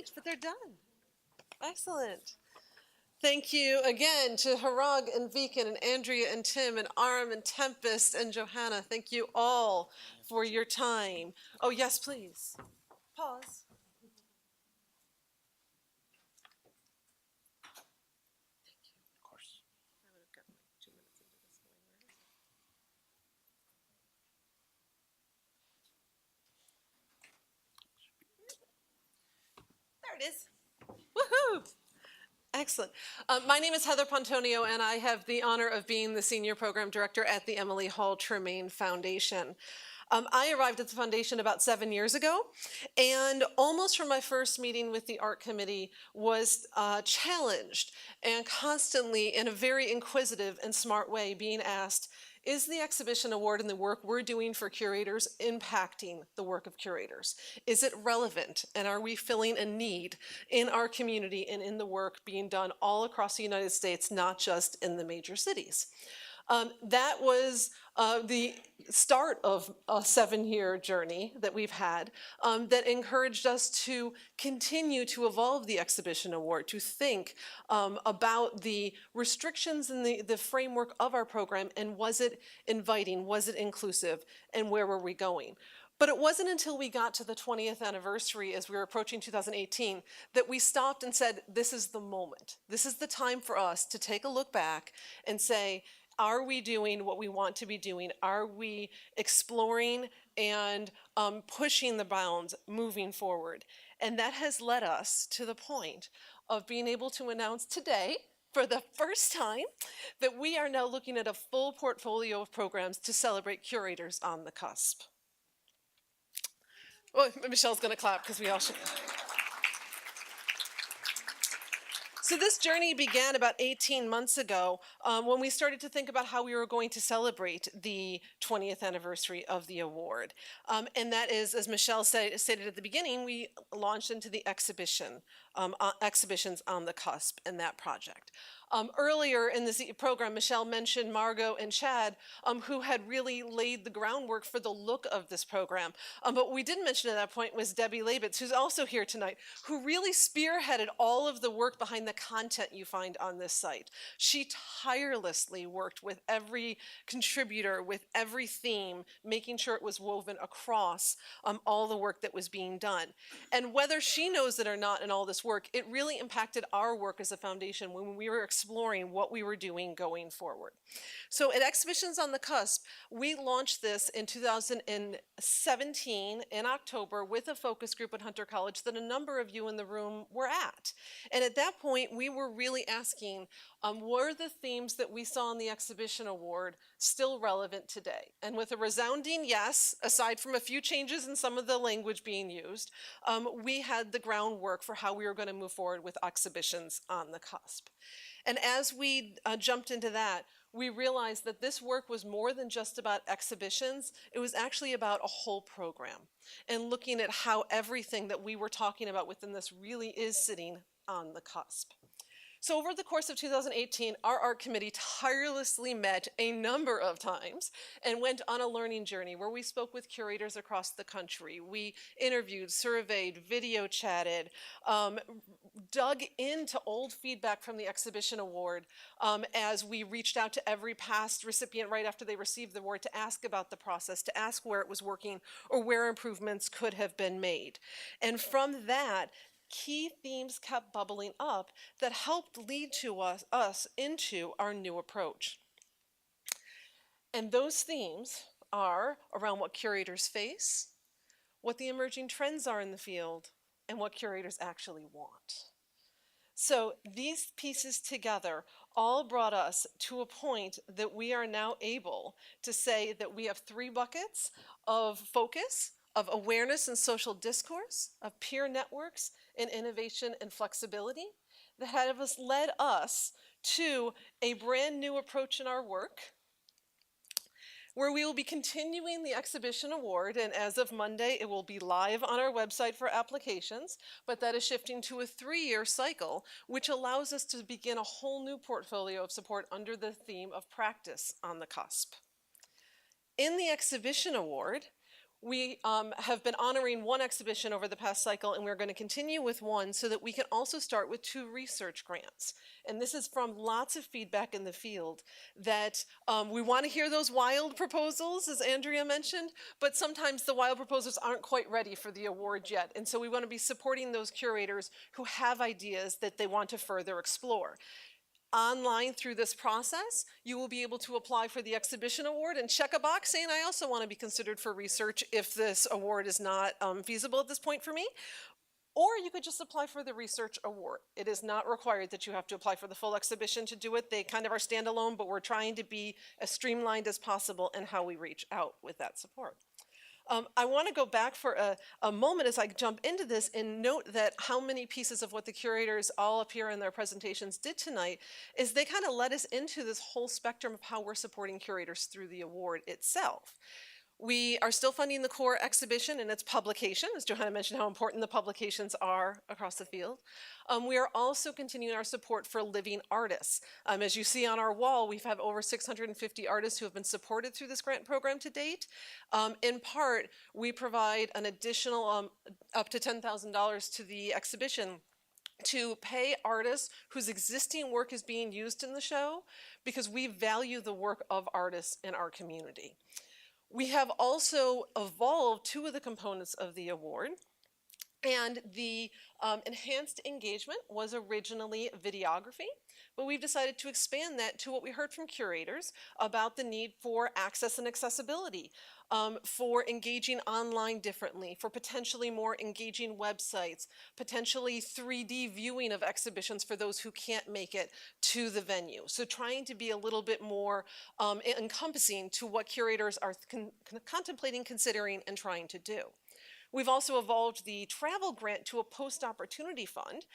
late, but they're done. Excellent. Thank you again to Haring and Viken and Andrea and Tim and Aram and Tempestt and Johanna. Thank you all for your time. Oh, yes, please. Pause. Of course. I would have gotten like 2 minutes into this going. Where is it? There it is. Woohoo! Excellent. My name is Heather Pontonio, and I have the honor of being the Senior Program Director at the Emily Hall Tremaine Foundation. I arrived at the foundation about 7 years ago, and almost from my first meeting with the art committee was challenged and constantly, in a very inquisitive and smart way, being asked, is the exhibition award and the work we're doing for curators impacting the work of curators? Is it relevant, and are we filling a need in our community and in the work being done all across the United States, not just in the major cities? That was the start of a 7-year journey that we've had that encouraged us to continue to evolve the exhibition award, to think about the restrictions and the framework of our program, and was it inviting, was it inclusive, and where were we going? But it wasn't until we got to the 20th anniversary, as we were approaching 2018, that we stopped and said, this is the moment. This is the time for us to take a look back and say, are we doing what we want to be doing? Are we exploring and pushing the bounds, moving forward? And that has led us to the point of being able to announce today, for the first time, that we are now looking at a full portfolio of programs to celebrate curators on the cusp. Well, Michelle's going to clap because we all should. So this journey began about 18 months ago when we started to think about how we were going to celebrate the 20th anniversary of the award. And that is, as Michelle stated at the beginning, we launched into the exhibitions on the Cusp in that project. Earlier in this program, Michelle mentioned Margot and Chad, who had really laid the groundwork for the look of this program. But what we didn't mention at that point was Debbie Labitz, who's also here tonight, who really spearheaded all of the work behind the content you find on this site. She tirelessly worked with every contributor, with every theme, making sure it was woven across all the work that was being done. And whether she knows it or not in all this work, it really impacted our work as a foundation when we were exploring what we were doing going forward. So at Exhibitions on the Cusp, we launched this in 2017 in October with a focus group at Hunter College that a number of you in the room were at. And at that point, we were really asking, were the themes that we saw in the exhibition award still relevant today? And with a resounding yes, aside from a few changes in some of the language being used, we had the groundwork for how we were going to move forward with Exhibitions on the Cusp. And as we jumped into that, we realized that this work was more than just about exhibitions. It was actually about a whole program and looking at how everything that we were talking about within this really is sitting on the cusp. So over the course of 2018, our art committee tirelessly met a number of times and went on a learning journey where we spoke with curators across the country. We interviewed, surveyed, video chatted, dug into old feedback from the exhibition award as we reached out to every past recipient right after they received the award to ask about the process, to ask where it was working or where improvements could have been made. And from that, key themes kept bubbling up that helped lead to us into our new approach. And those themes are around what curators face, what the emerging trends are in the field, and what curators actually want. So these pieces together all brought us to a point that we are now able to say that we have 3 buckets of focus, of awareness and social discourse, of peer networks, and innovation and flexibility that have led us to a brand new approach in our work where we will be continuing the exhibition award, and as of Monday it will be live on our website for applications, but that is shifting to a 3-year cycle, which allows us to begin a whole new portfolio of support under the theme of practice on the cusp. In the exhibition award, We have been honoring one exhibition over the past cycle, and we're going to continue with one so that we can also start with 2 research grants. And this is from lots of feedback in the field that we want to hear those wild proposals, as Andrea mentioned, but sometimes the wild proposals aren't quite ready for the award yet. And so we want to be supporting those curators who have ideas that they want to further explore. Online through this process, you will be able to apply for the exhibition award and check a box saying, I also want to be considered for research if this award is not feasible at this point for me. Or you could just apply for the research award. It is not required that you have to apply for the full exhibition to do it. They kind of are standalone, but we're trying to be as streamlined as possible in how we reach out with that support. I want to go back for a moment as I jump into this and note that how many pieces of what the curators all up here in their presentations did tonight is they kind of led us into this whole spectrum of how we're supporting curators through the award itself. We are still funding the core exhibition and its publication, as Johanna mentioned how important the publications are across the field. We are also continuing our support for living artists. As you see on our wall, we've had over 650 artists who have been supported through this grant program to date. In part, we provide an additional up to $10,000 to the exhibition to pay artists whose existing work is being used in the show because we value the work of artists in our community. We have also evolved 2 of the components of the award, and the enhanced engagement was originally videography, but we've decided to expand that to what we heard from curators about the need for access and accessibility, for engaging online differently, for potentially more engaging websites, potentially 3D viewing of exhibitions for those who can't make it to the venue. So trying to be a little bit more encompassing to what curators are contemplating, considering, and trying to do. We've also evolved the travel grant to a post-opportunity fund.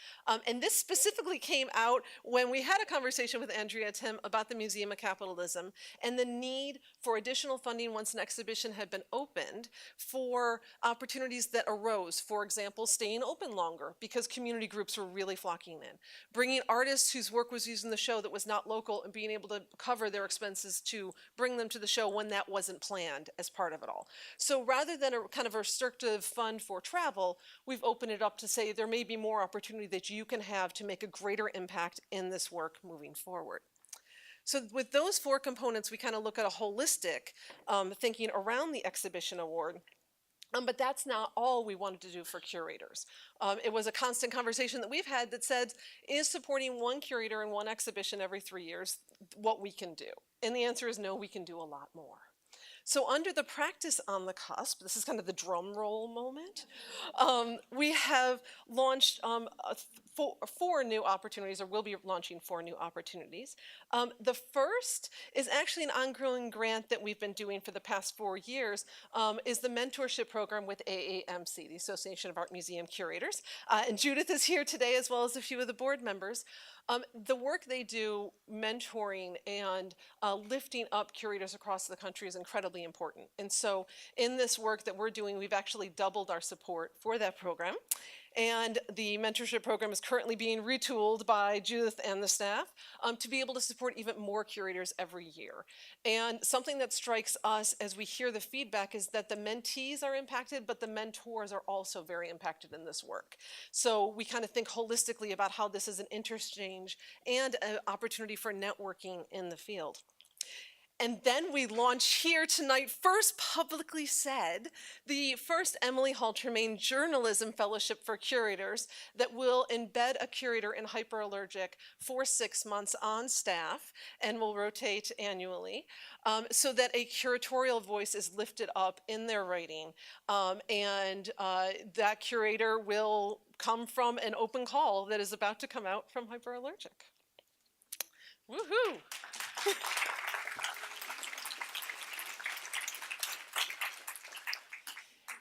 And this specifically came out when we had a conversation with Andrea Tim about the Museum of Capitalism and the need for additional funding once an exhibition had been opened for opportunities that arose. For example, staying open longer because community groups were really flocking in. Bringing artists whose work was used in the show that was not local and being able to cover their expenses to bring them to the show when that wasn't planned as part of it all. So rather than a kind of restrictive fund for travel, we've opened it up to say there may be more opportunity that you can have to make a greater impact in this work moving forward. So with those 4 components, we kind of look at a holistic thinking around the exhibition award. But that's not all we wanted to do for curators. It was a constant conversation that we've had that said, is supporting one curator in one exhibition every 3 years what we can do? And the answer is no, we can do a lot more. So under the practice on the cusp, this is kind of the drum roll moment, we have launched 4 new opportunities, or will be launching 4 new opportunities. The first is actually an ongoing grant that we've been doing for the past 4 years, is the mentorship program with AAMC, the Association of Art Museum Curators. And Judith is here today, as well as a few of the board members. The work they do mentoring and lifting up curators across the country is incredibly important. And so in this work that we're doing, we've actually doubled our support for that program. And the mentorship program is currently being retooled by Judith and the staff to be able to support even more curators every year. And something that strikes us as we hear the feedback is that the mentees are impacted, but the mentors are also very impacted in this work. So we kind of think holistically about how this is an interchange and an opportunity for networking in the field. And then we launch here tonight, first publicly said, the first Emily Hall Tremaine Journalism Fellowship for Curators that will embed a curator in hyperallergic for 6 months on staff and will rotate annually so that a curatorial voice is lifted up in their writing. And that curator will come from an open call that is about to come out from hyperallergic. Woohoo!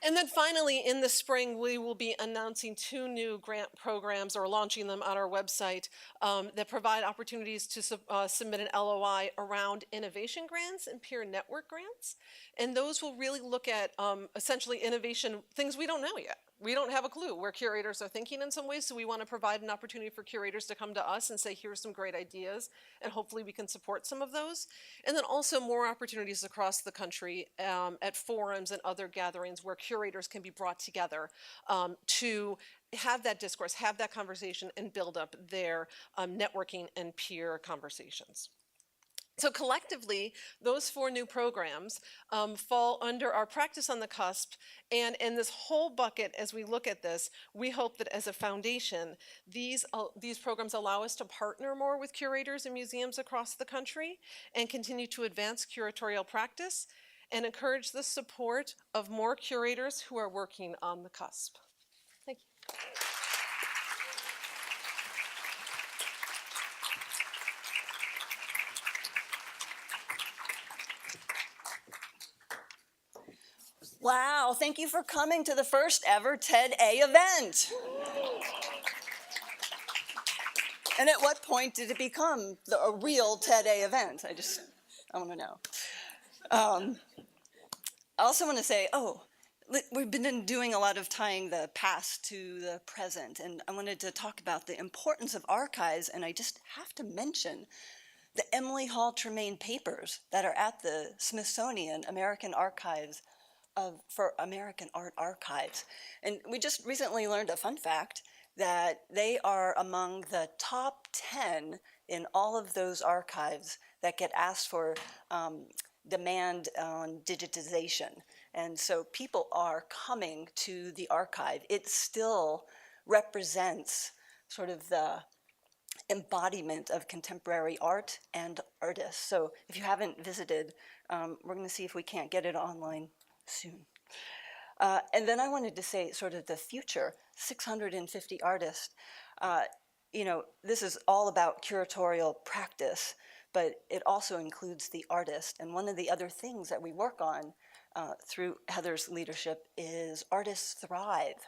And then finally, in the spring, we will be announcing 2 new grant programs, or launching them on our website, that provide opportunities to submit an LOI around innovation grants and peer network grants. And those will really look at essentially innovation, things we don't know yet. we don't have a clue where curators are thinking in some ways, so we want to provide an opportunity for curators to come to us and say, here's some great ideas, and hopefully we can support some of those. And then also more opportunities across the country at forums and other gatherings where curators can be brought together to have that discourse, have that conversation, and build up their networking and peer conversations. So collectively, those 4 new programs fall under our practice on the cusp. And in this whole bucket, as we look at this, we hope that as a foundation, these programs allow us to partner more with curators and museums across the country and continue to advance curatorial practice and encourage the support of more curators who are working on the cusp. Thank you. Wow, thank you for coming to the first ever TED-A event. And at what point did it become a real TED-A event? I want to know. I also want to say, we've been doing a lot of tying the past to the present, and I wanted to talk about the importance of archives, and I just have to mention the Emily Hall Tremaine papers that are at the Smithsonian American Archives for American Art Archives. And we just recently learned a fun fact that they are among the top 10 in all of those archives that get asked for demand on digitization. And so people are coming to the archive. It still represents sort of the embodiment of contemporary art and artists. So if you haven't visited, we're going to see if we can't get it online soon. And then I wanted to say sort of the future, 650 artists. This is all about curatorial practice, but it also includes the artist. And one of the other things that we work on through Heather's leadership is Artists Thrive.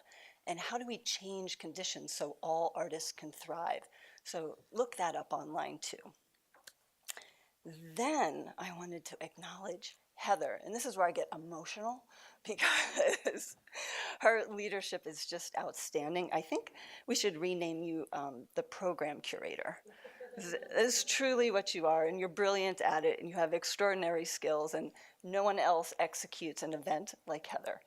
And how do we change conditions so all artists can thrive? So look that up online too. Then I wanted to acknowledge Heather, and this is where I get emotional because her leadership is just outstanding. I think we should rename you the program curator. This is truly what you are, and you're brilliant at it, and you have extraordinary skills, and no one else executes an event like Heather.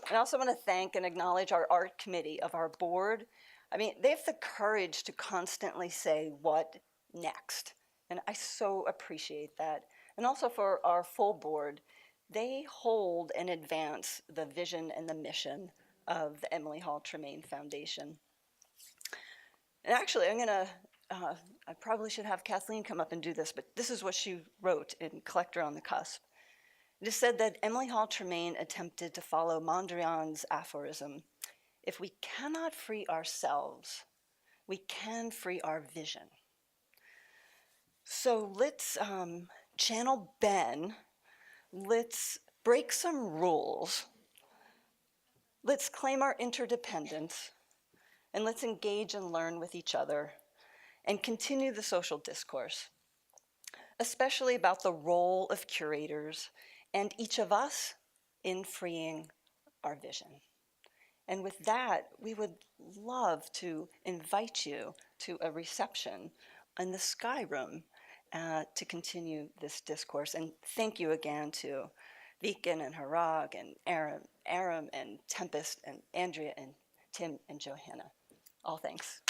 And I also want to thank and acknowledge our art committee of our board. I mean, they have the courage to constantly say, what next? And I so appreciate that. And also for our full board, they hold and advance the vision and the mission of the Emily Hall Tremaine Foundation. And actually, I probably should have Kathleen come up and do this, but this is what she wrote in Collector on the Cusp. It is said that Emily Hall Tremaine attempted to follow Mondrian's aphorism, if we cannot free ourselves, we can free our vision. So let's channel Ben, let's break some rules, let's claim our interdependence, and let's engage and learn with each other and continue the social discourse, especially about the role of curators and each of us in freeing our vision. And with that, we would love to invite you to a reception in the Sky Room to continue this discourse. And thank you again to Viken and Haring and Aram and Tempestt and Andrea and Tim and Johanna. All thanks.